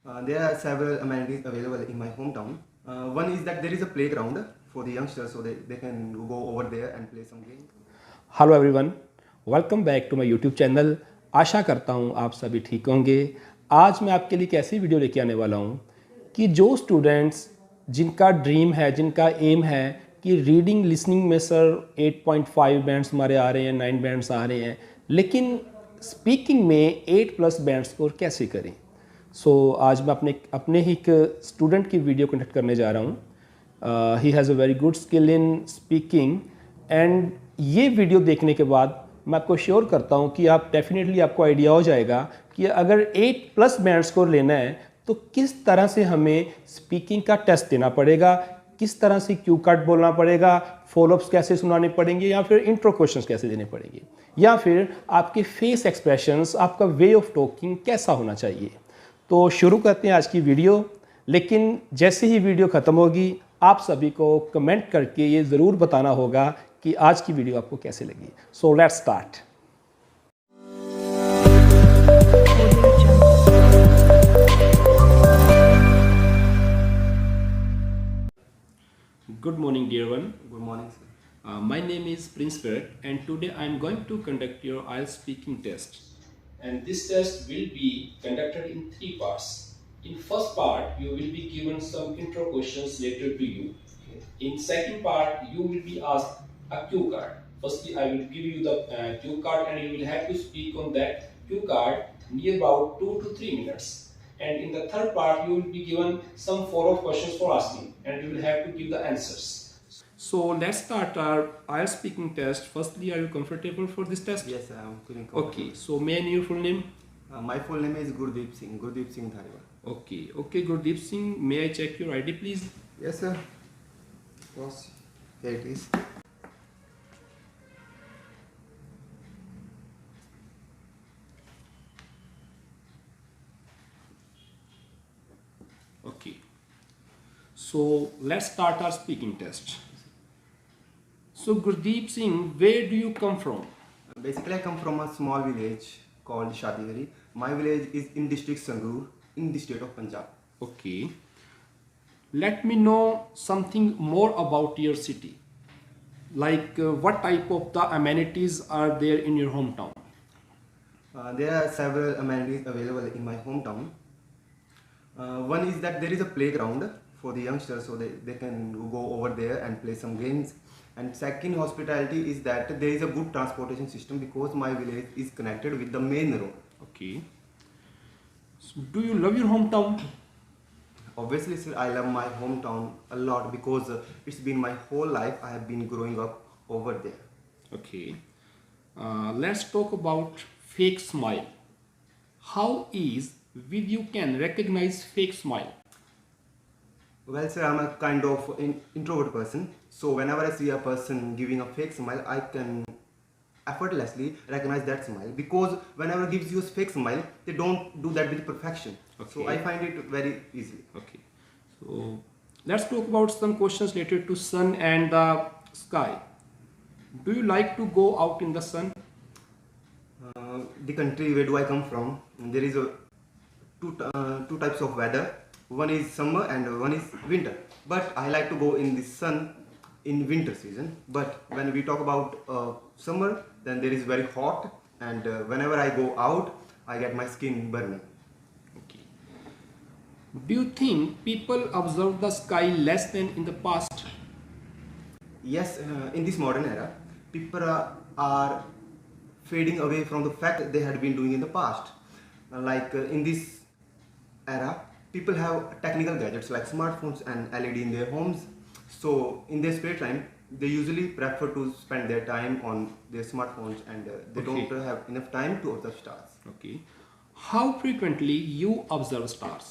There are several amenities available in my hometown. One is that there is a playground for the youngsters, so they can go over there and play some games. Hello everyone, welcome back to my YouTube channel. आशा करता हूँ आप सभी ठीक होंगे। आज मैं आपके लिए एक ऐसी वीडियो लेके आने वाला हूँ कि जो स्टूडेंट्स जिनका ड्रीम है, जिनका एम है कि रीडिंग लिसनिंग में सर 8.5 बैंड्स हमारे आ रहे हैं, 9 बैंड्स आ रहे हैं, लेकिन स्पीकिंग में 8+ बैंड स्कोर कैसे करें। आज मैं अपने ही एक स्टूडेंट की वीडियो कंडक्ट करने जा रहा हूँ। He has a very good skill in speaking and ये वीडियो देखने के बाद मैं आपको श्योर करता हूँ कि आप डेफिनेटली आपको आइडिया हो जाएगा कि अगर 8+ बैंड स्कोर लेना है तो किस तरह से हमें स्पीकिंग का टेस्ट देना पड़ेगा, किस तरह से क्यू कार्ड बोलना पड़ेगा, फॉलोअप्स कैसे सुनाने पड़ेंगे, या फिर इंट्रो क्वेश्चंस कैसे देने पड़ेंगे, या फिर आपके फेस एक्सप्रेशंस, आपका वे ऑफ टॉकिंग कैसा होना चाहिए। तो शुरू करते हैं आज की वीडियो। लेकिन जैसे ही वीडियो ख़त्म होगी आप सभी को कमेंट करके ये ज़रूर बताना होगा कि आज की वीडियो आपको कैसे लगी। So let's start. Good morning, dear one. Good morning, sir. My name is Prince Parrot and today I am going to conduct your IELTS speaking test. And this test will be conducted in 3 parts. In first part, you will be given some intro questions related to you. In second part, you will be asked a cue card. Firstly, I will give you the cue card and you will have to speak on that cue card near about 2 to 3 minutes. And in the third part, you will be given some follow-up questions for asking and you will have to give the answers. So let's start our IELTS speaking test. Firstly, are you comfortable for this test? Yes, I am feeling comfortable. Okay, so may I know your full name? My full name is Gurdeep Singh Dhariwal. Okay, Gurdeep Singh, may I check your ID please? Yes, sir. Of course. Here it is. Okay, so let's start our speaking test. So Gurdeep Singh, where do you come from? Basically, I come from a small village called Shadigari. My village is in district Sangrur, in the state of Punjab. Okay, let me know something more about your city. Like what type of the amenities are there in your hometown? There are several amenities available in my hometown. One is that there is a playground for the youngsters, so they can go over there and play some games. And second hospitality is that there is a good transportation system because my village is connected with the main road. Okay. So do you love your hometown? Obviously, sir, I love my hometown a lot because it's been my whole life. I have been growing up over there. Okay. Let's talk about fake smile. How is with you can recognize fake smile? Well, sir, I'm a kind of introvert person. So whenever I see a person giving a fake smile, I can effortlessly recognize that smile because whenever gives you a fake smile, they don't do that with perfection. Okay. So I find it very easily. Okay. So let's talk about some questions related to sun and the sky. Do you like to go out in the sun? The country where do I come from, there is two types of weather. One is summer and one is winter. But I like to go in the sun in winter season. But when we talk about summer, then there is very hot, and whenever I go out, I get my skin burning. Okay. Do you think people observe the sky less than in the past? Yes, in this modern era, people are fading away from the fact that they had been doing in the past. In this era, people have technical gadgets like smartphones and LED in their homes. So in their spare time, they usually prefer to spend their time on their smartphones, and they Okay. don't have enough time to observe stars. Okay. How frequently you observe stars?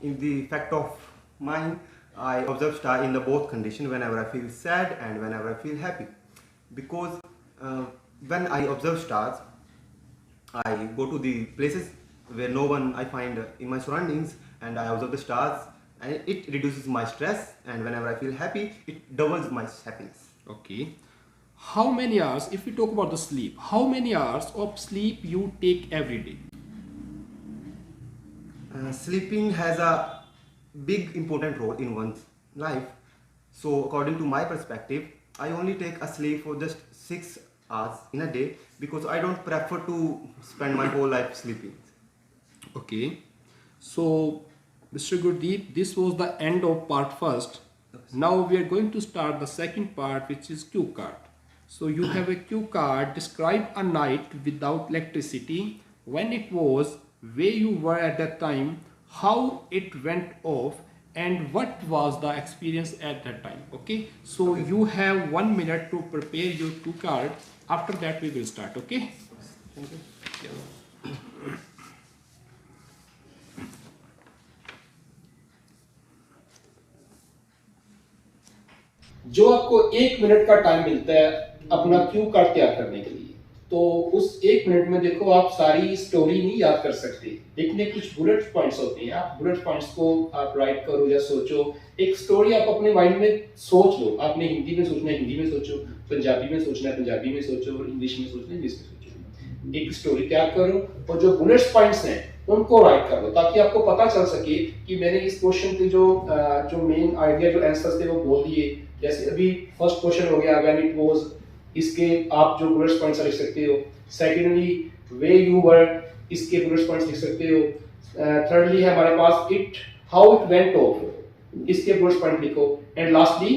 In the fact of mine, I observe star in the both condition, whenever I feel sad and whenever I feel happy. Because when I observe stars, I go to the places where no one I find in my surroundings, and I observe the stars, and it reduces my stress, and whenever I feel happy, it doubles my happiness. Okay. How many hours, if we talk about the sleep, how many hours of sleep you take every day? Sleeping has a big important role in one's life. So according to my perspective, I only take a sleep for just 6 hours in a day because I don't prefer to spend my whole life sleeping. Okay. So, Mr. Gurdeep, this was the end of part first. Now we are going to start the second part, which is cue card. So you have a cue card. Describe a night without electricity, when it was, where you were at that time, how it went off, and what was the experience at that time. Okay. So you have 1 minute to prepare your cue card. After that, we will start. Okay. Thank you. जो आपको 1 minute का time मिलता है अपना Q card तैयार करने के लिए, तो उस 1 मिनट में देखो आप सारी स्टोरी नहीं याद कर सकते, लेकिन कुछ बुलेट पॉइंट्स होते हैं। आप बुलेट पॉइंट्स को आप राइट करो या सोचो, एक स्टोरी आप अपने माइंड में सोच लो। आपने हिंदी में सोचना है हिंदी में सोचो, पंजाबी में सोचना है पंजाबी में सोचो, और इंग्लिश में सोचना है इंग्लिश में सोचो। एक स्टोरी तैयार करो और जो बुलेट पॉइंट्स हैं उनको राइट कर लो, ताकि आपको पता चल सके कि मैंने इस क्वेश्चन के जो मेन आइडिया जो आंसर्स थे वो बोल दिए। जैसे अभी फर्स्ट क्वेश्चन हो गया व्हेन इट वाज, इसके आप जो बुलेट पॉइंट्स लिख सकते हो। सेकेंडली वे यू वर, इसके बुलेट पॉइंट्स लिख सकते हो। थर्डली है हमारे पास it, how it went off, इसके बुलेट पॉइंट लिखो। एंड लास्टली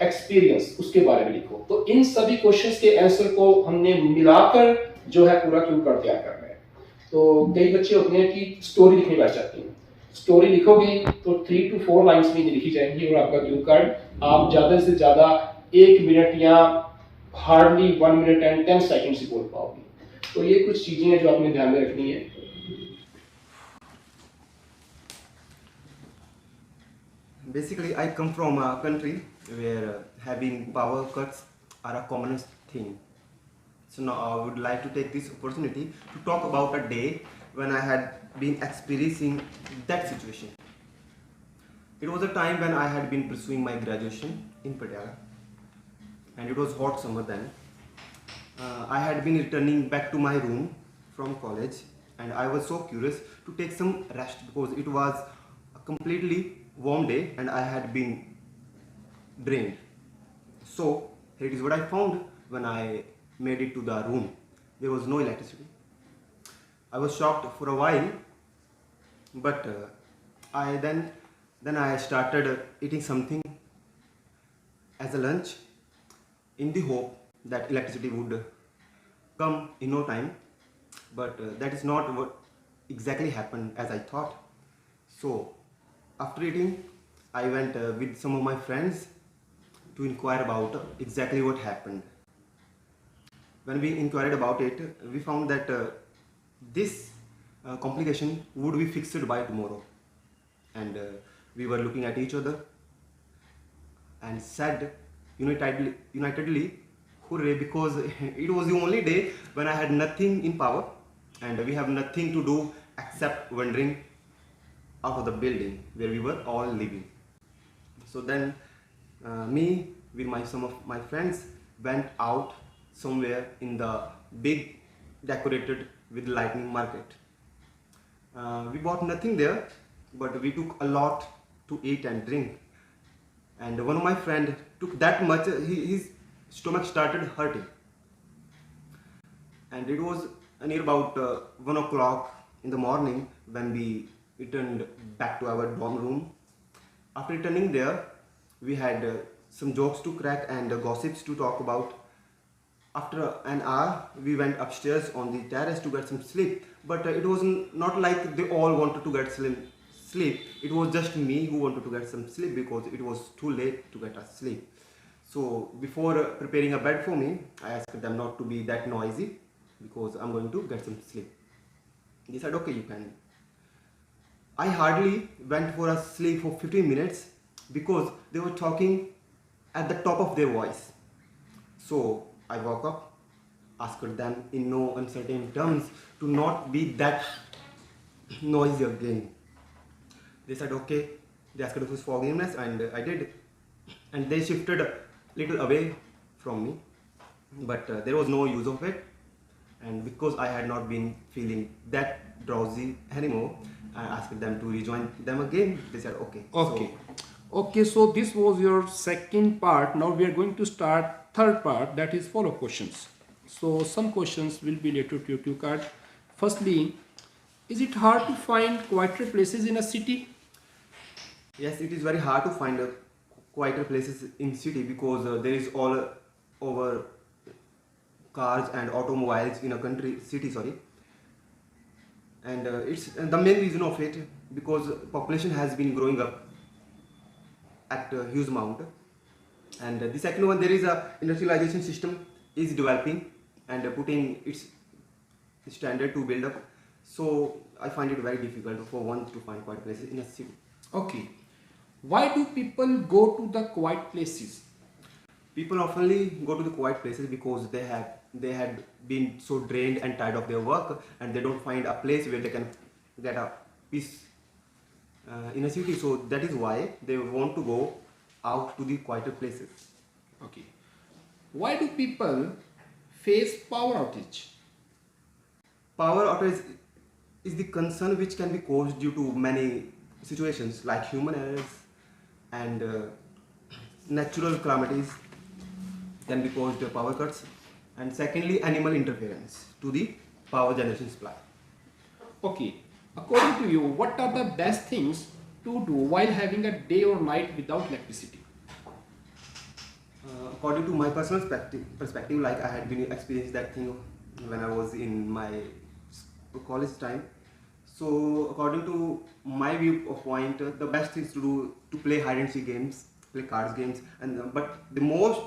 एक्सपीरियंस, उसके बारे में लिखो। तो इन सभी क्वेश्चंस के आंसर को हमने मिलाकर जो है पूरा क्यू कार्ड तैयार करना है। तो कई बच्चे होते हैं कि स्टोरी लिखने बैठ जाते हैं, स्टोरी लिखोगे तो 3 to 4 लाइंस में लिखी जाएंगी और आपका क्यू कार्ड आप ज्यादा से ज्यादा 1 मिनट या हार्डली 1 मिनट एंड 10 सेकंड्स ही बोल पाओगे। तो ये कुछ चीजें हैं जो आपने ध्यान में रखनी है। Basically, I come from a country where having power cuts are a commonest thing. So now I would like to take this opportunity to talk about a day when I had been experiencing that situation. It was a time when I had been pursuing my graduation in Patran, and it was hot summer then. I had been returning back to my room from college, and I was so curious to take some rest because it was a completely warm day and I had been drained. So here is what I found when I made it to the room. There was no electricity. I was shocked for a while, but I then I started eating something as a lunch in the hope that electricity would come in no time, but that is not what exactly happened as I thought. So after eating, I went with some of my friends to inquire about exactly what happened. When we inquired about it, we found that this complication would be fixed by tomorrow, and we were looking at each other and said unitedly hooray, because it was the only day when I had nothing in power and we have nothing to do except wandering out of the building where we were all living. So then me with some of my friends went out somewhere in the big decorated with lightning market. We bought nothing there, but we took a lot to eat and drink, and one of my friend took that much, his stomach started hurting, and it was near about 1 o'clock in the morning when we returned back to our dorm room. After returning there, we had some jokes to crack and gossips to talk about. After an hour, we went upstairs on the terrace to get some sleep, but it was not like they all wanted to get sleep. It was just me who wanted to get some sleep because it was too late to get a sleep. So before preparing a bed for me, I asked them not to be that noisy because I'm going to get some sleep. They said, okay, you can. I hardly went for a sleep for 15 minutes because they were talking at the top of their voice. So I woke up, asked them in no uncertain terms to not be that noisy again. They said okay. They asked for forgiveness and I did. And they shifted a little away from me, but there was no use of it. And because I had not been feeling that drowsy anymore, I asked them to rejoin them again. They said okay. Okay. Okay, so this was your second part. Now we are going to start third part, that is follow questions. So some questions will be related to your cue card. Firstly, is it hard to find quieter places in a city? Yes, it is very hard to find quieter places in city because there is all over cars and automobiles in a city, sorry. And it's the main reason of it because population has been growing up at a huge amount. And the second one, there is a industrialization system is developing and putting its standard to build up. So I find it very difficult for one to find quiet places in a city. Okay. Why do people go to the quiet places? People oftenly go to the quiet places because they had been so drained and tired of their work, and they don't find a place where they can get a peace in a city. So that is why they want to go out to the quieter places. Okay. Why do people face power outage? Power outage is the concern which can be caused due to many situations like human errors and natural calamities can be caused by power cuts, and secondly animal interference to the power generation supply. Okay. According to you, what are the best things to do while having a day or night without electricity? According to my personal perspective, like I had been experienced that thing when I was in my college time. So according to my viewpoint, the best is to do to play hide and seek games, play cards games, and but the most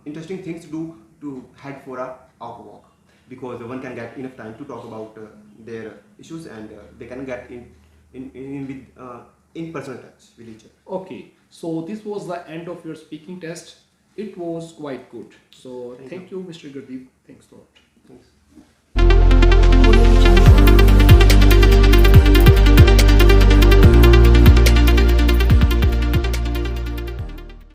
interesting things to do to head for a out walk because one can get enough time to talk about their issues and they can get in personal touch with each other. Okay, so this was the end of your speaking test. It was quite good. So thank you, Mr. Gurdeep. Thanks a lot.